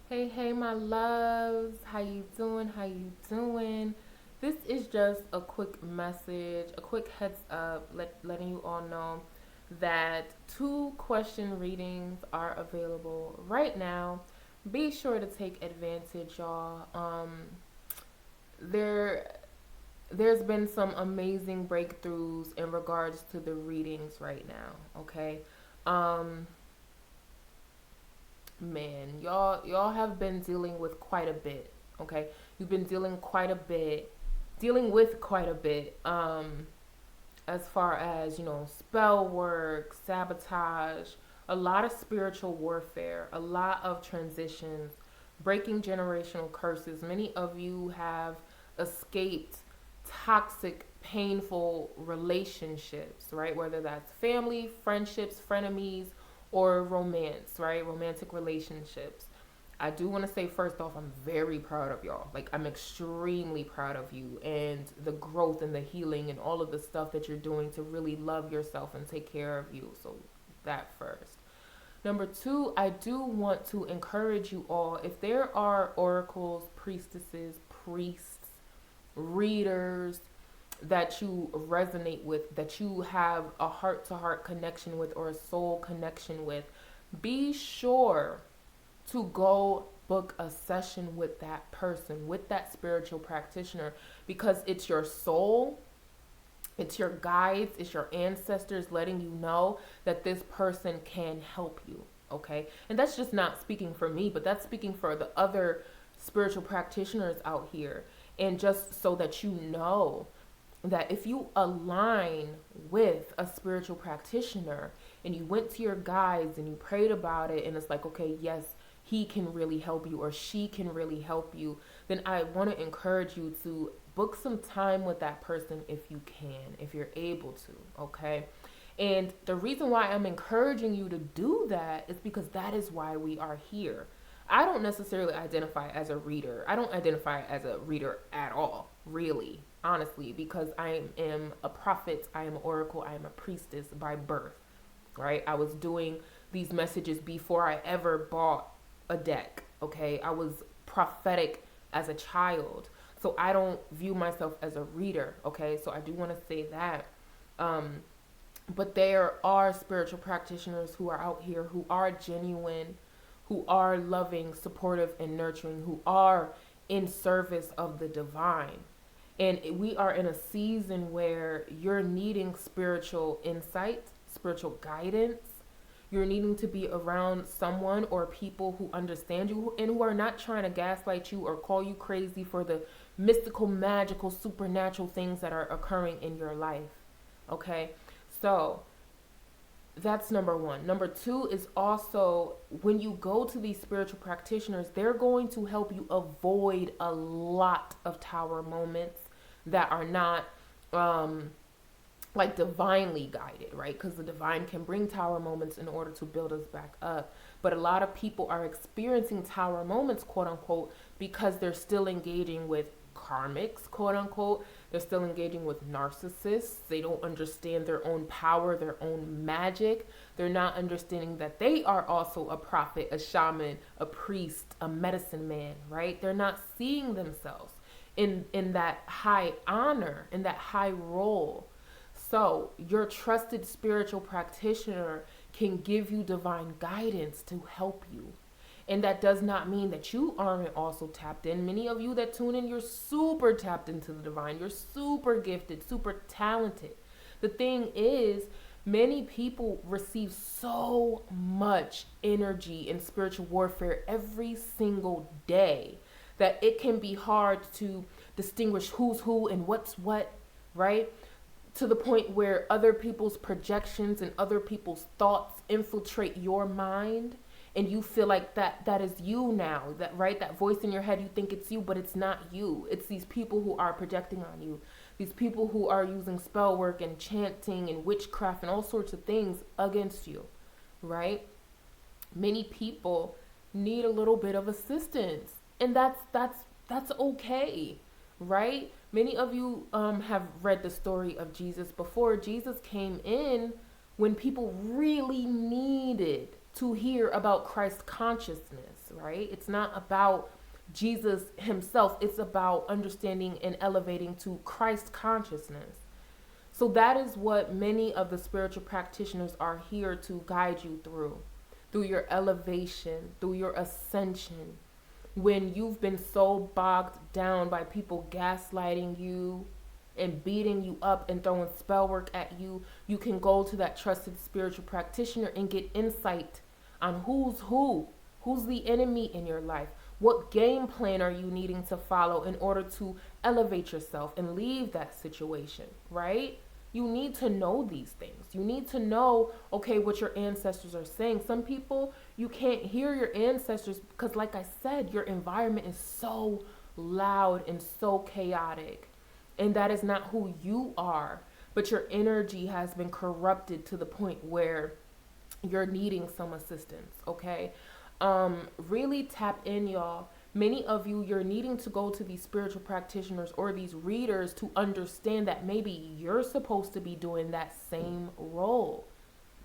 Hey, hey, my loves. How you doing? How you doing? This is just a quick message, a quick heads up, letting you all know that two question readings are available right now. Be sure to take advantage, y'all. There, there's been some amazing breakthroughs in regards to the readings right now. Okay, um, man, y'all have been dealing with quite a bit. Okay, you've been dealing with quite a bit. As far as spell work, sabotage, a lot of spiritual warfare, a lot of transitions, breaking generational curses. Many of you have escaped toxic, painful relationships, right? Whether that's family, friendships, frenemies, or romance, right? Romantic relationships. I do want to say first off, I'm very proud of y'all. Like, I'm extremely proud of you and the growth and the healing and all of the stuff that you're doing to really love yourself and take care of you. So, that first. Number two, I do want to encourage you all, if there are oracles, priestesses, priests, readers that you resonate with, that you have a heart to heart connection with or a soul connection with, be sure to go book a session with that person, with that spiritual practitioner, because it's your soul, it's your guides, it's your ancestors letting you know that this person can help you. Okay. And that's just not speaking for me, but that's speaking for the other spiritual practitioners out here. And just so that you know that if you align with a spiritual practitioner and you went to your guides and you prayed about it and it's like, okay, yes, he can really help you or she can really help you, then I want to encourage you to book some time with that person if you can, if you're able to, okay? And the reason why I'm encouraging you to do that is because that is why we are here. I don't necessarily identify as a reader. I don't identify as a reader at all, really, honestly, because I am a prophet, I am an oracle, I am a priestess by birth, right? I was doing these messages before I ever bought a deck, okay? I was prophetic as a child. So I don't view myself as a reader, okay? So I do want to say that. Um, but there are spiritual practitioners who are out here who are genuine, who are loving, supportive, and nurturing, who are in service of the divine. And we are in a season where you're needing spiritual insight, spiritual guidance. You're needing to be around someone or people who understand you and who are not trying to gaslight you or call you crazy for the mystical, magical, supernatural things that are occurring in your life. Okay? So, that's number one. Number two is also when you go to these spiritual practitioners, they're going to help you avoid a lot of tower moments that are not um, like divinely guided, right? Because the divine can bring tower moments in order to build us back up. But a lot of people are experiencing tower moments, quote unquote, because they're still engaging with karmics, quote unquote. They're still engaging with narcissists. They don't understand their own power, their own magic. They're not understanding that they are also a prophet, a shaman, a priest, a medicine man, right? They're not seeing themselves in that high honor, in that high role. So, your trusted spiritual practitioner can give you divine guidance to help you. And that does not mean that you aren't also tapped in. Many of you that tune in, you're super tapped into the divine. You're super gifted, super talented. The thing is, many people receive so much energy in spiritual warfare every single day that it can be hard to distinguish who's who and what's what, right? To the point where other people's projections and other people's thoughts infiltrate your mind and you feel like that is you now, that right, that voice in your head, you think it's you, but it's not you. It's these people who are projecting on you, these people who are using spell work and chanting and witchcraft and all sorts of things against you, right? Many people need a little bit of assistance, and that's okay, right? Many of you have read the story of Jesus before. Jesus came in when people really needed to hear about Christ consciousness, right? It's not about Jesus himself. It's about understanding and elevating to Christ consciousness. So that is what many of the spiritual practitioners are here to guide you through your elevation, through your ascension. When you've been so bogged down by people gaslighting you and beating you up and throwing spell work at you, you can go to that trusted spiritual practitioner and get insight on who's the enemy in your life. What game plan are you needing to follow in order to elevate yourself and leave that situation, right? You need to know these things. You need to know, okay, what your ancestors are saying. Some people, you can't hear your ancestors because, like I said, your environment is so loud and so chaotic. And that is not who you are. But your energy has been corrupted to the point where you're needing some assistance, okay? Really tap in, y'all. Many of you, you're needing to go to these spiritual practitioners or these readers to understand that maybe you're supposed to be doing that same role.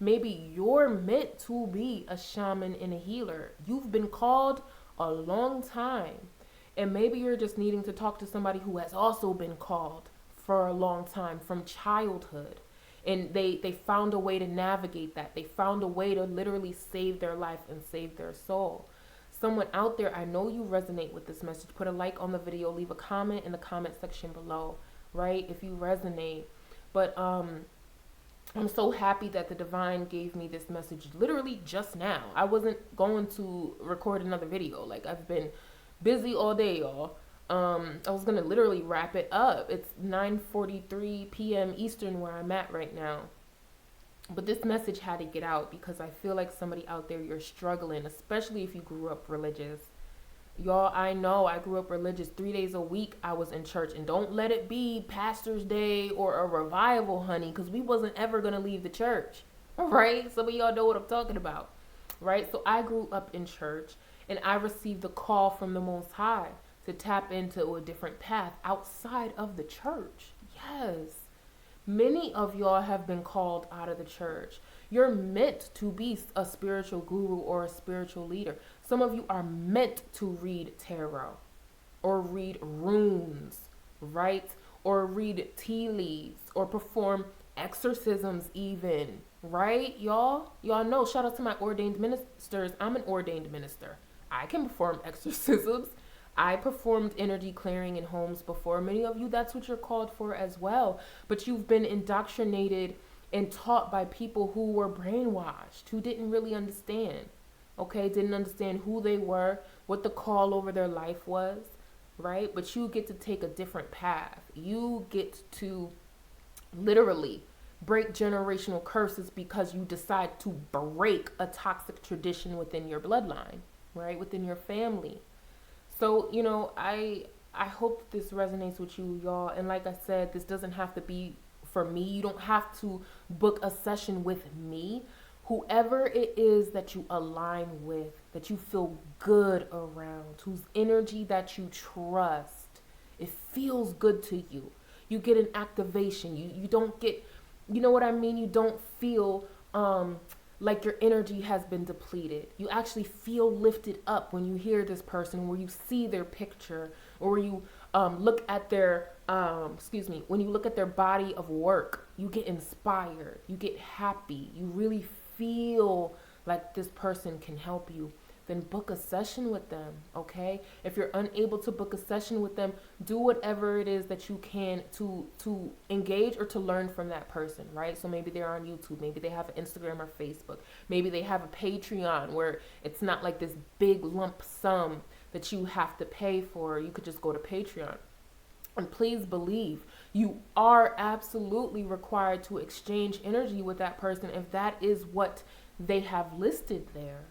Maybe you're meant to be a shaman and a healer. You've been called a long time. And maybe you're just needing to talk to somebody who has also been called for a long time from childhood. And they found a way to navigate that. They found a way to literally save their life and save their soul. Someone out there, I know you resonate with this message. Put a like on the video. Leave a comment in the comment section below, right? If you resonate. But I'm so happy that the divine gave me this message literally just now. I wasn't going to record another video. Like, I've been busy all day, y'all. I was gonna literally wrap it up. It's 9:43 p.m. Eastern where I'm at right now. But this message had to get out because I feel like somebody out there, you're struggling, especially if you grew up religious. Y'all, I know I grew up religious. 3 days a week I was in church. And don't let it be Pastor's Day or a revival, honey, because we wasn't ever going to leave the church. All right? Some of y'all know what I'm talking about. Right? So I grew up in church and I received the call from the Most High to tap into a different path outside of the church. Yes. Many of y'all have been called out of the church. You're meant to be a spiritual guru or a spiritual leader. Some of you are meant to read tarot or read runes, right? Or read tea leaves or perform exorcisms even, right? Y'all know, shout out to my ordained ministers. I'm an ordained minister. I can perform exorcisms. I performed energy clearing in homes before. Many of you, that's what you're called for as well. But you've been indoctrinated and taught by people who were brainwashed, who didn't really understand, okay? Didn't understand who they were, what the call over their life was, right? But you get to take a different path. You get to literally break generational curses because you decide to break a toxic tradition within your bloodline, right? Within your family. So, you know, I hope this resonates with you, y'all. And like I said, this doesn't have to be for me. You don't have to book a session with me. Whoever it is that you align with, that you feel good around, whose energy that you trust, it feels good to you. You get an activation. You don't get, you know what I mean? You don't feel like your energy has been depleted. You actually feel lifted up when you hear this person, where you see their picture, or you look at their, when you look at their body of work, you get inspired, you get happy, you really feel like this person can help you. Then book a session with them, okay? If you're unable to book a session with them, do whatever it is that you can to engage or to learn from that person, right? So maybe they're on YouTube, maybe they have an Instagram or Facebook, maybe they have a Patreon where it's not like this big lump sum that you have to pay for. You could just go to Patreon. And please believe, you are absolutely required to exchange energy with that person if that is what they have listed there.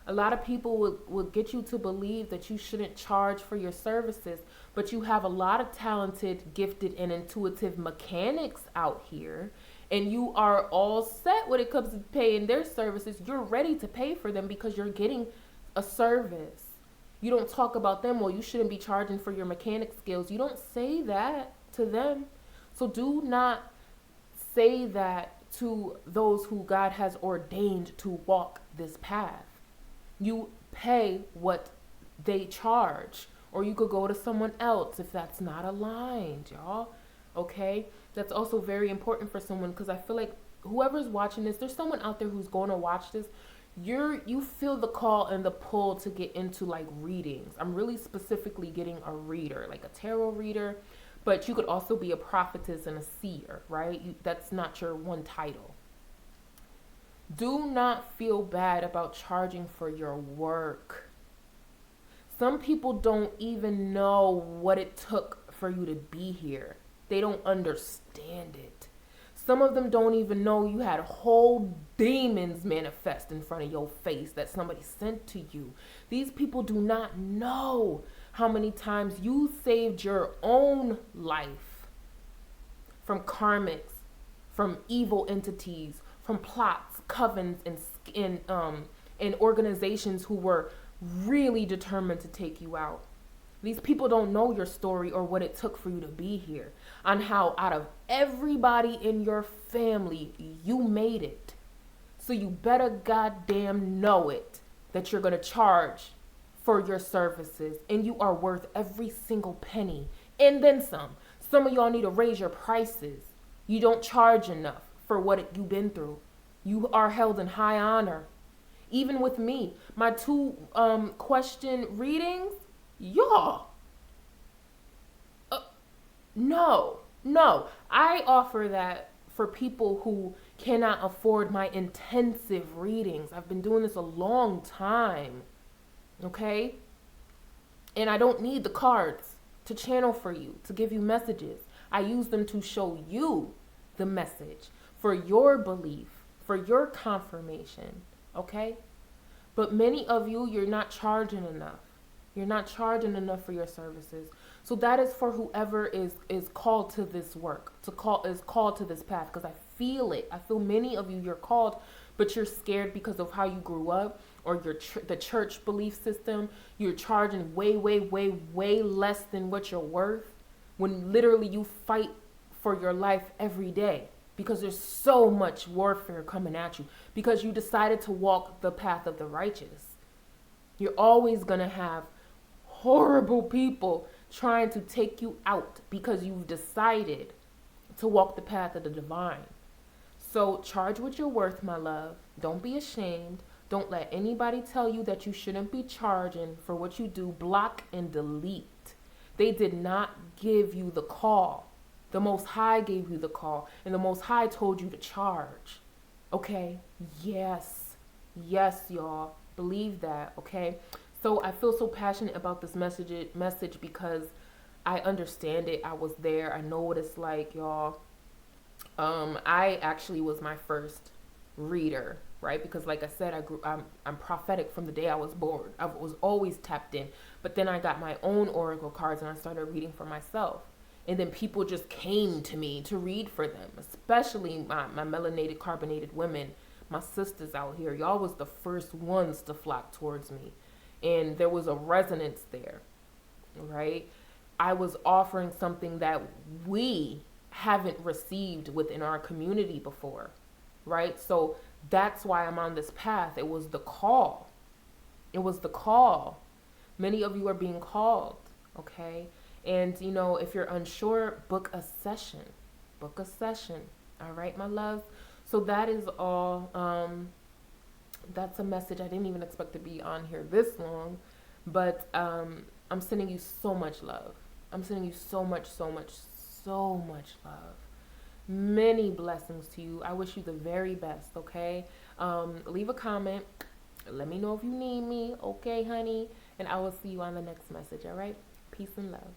A lot of people will get you to believe that you shouldn't charge for your services, but you have a lot of talented, gifted, and intuitive mechanics out here, and you are all set when it comes to paying their services. You're ready to pay for them because you're getting a service. You don't talk about them, well, you shouldn't be charging for your mechanic skills. You don't say that to them. So do not say that to those who God has ordained to walk this path. You pay what they charge, or you could go to someone else if that's not aligned, y'all. Okay? That's also very important for someone, because I feel like whoever's watching this, there's someone out there who's going to watch this. You feel the call and the pull to get into like readings. I'm really specifically getting a reader, like a tarot reader, but you could also be a prophetess and a seer, right? That's not your one title. Do not feel bad about charging for your work. Some people don't even know what it took for you to be here. They don't understand it. Some of them don't even know you had whole demons manifest in front of your face that somebody sent to you. These people do not know how many times you saved your own life from karmics, from evil entities, from plots, covens, and organizations who were really determined to take you out. These people don't know your story or what it took for you to be here, on how out of everybody in your family, you made it. So you better goddamn know it, that you're going to charge for your services, and you are worth every single penny and then some. Some of y'all need to raise your prices. You don't charge enough for what you've been through. You are held in high honor. Even with me, my 2 question readings, y'all, no, I offer that for people who cannot afford my intensive readings. I've been doing this a long time, okay? And I don't need the cards to channel for you, to give you messages. I use them to show you the message for your belief, for your confirmation, okay? But many of you, you're not charging enough. You're not charging enough for your services. So that is for whoever is called to this work, is called to this path, because I feel it. I feel many of you, you're called, but you're scared because of how you grew up, or the church belief system. You're charging way less than what you're worth, when literally you fight for your life every day, because there's so much warfare coming at you, because you decided to walk the path of the righteous. You're always going to have horrible people trying to take you out because you've decided to walk the path of the divine. So charge what you're worth, my love. Don't be ashamed. Don't let anybody tell you that you shouldn't be charging for what you do. Block and delete. They did not give you the call. The Most High gave you the call, and the Most High told you to charge. Okay? Yes, y'all. Believe that, okay? So I feel so passionate about this message because I understand it. I was there. I know what it's like, y'all. I actually was my first reader, right? Because like I said, I'm prophetic from the day I was born. I was always tapped in. But then I got my own oracle cards and I started reading for myself. And then people just came to me to read for them, especially my melanated, carbonated women, my sisters out here. Y'all was the first ones to flock towards me. And there was a resonance there, right? I was offering something that we haven't received within our community before, right? So that's why I'm on this path. It was the call. It was the call. Many of you are being called, okay? And, you know, if you're unsure, book a session. Book a session. All right, my love? So that is all. That's a message. I didn't even expect to be on here this long. But I'm sending you so much love. I'm sending you so much love. Many blessings to you. I wish you the very best, okay? Leave a comment. Let me know if you need me, okay, honey? And I will see you on the next message, all right? Peace and love.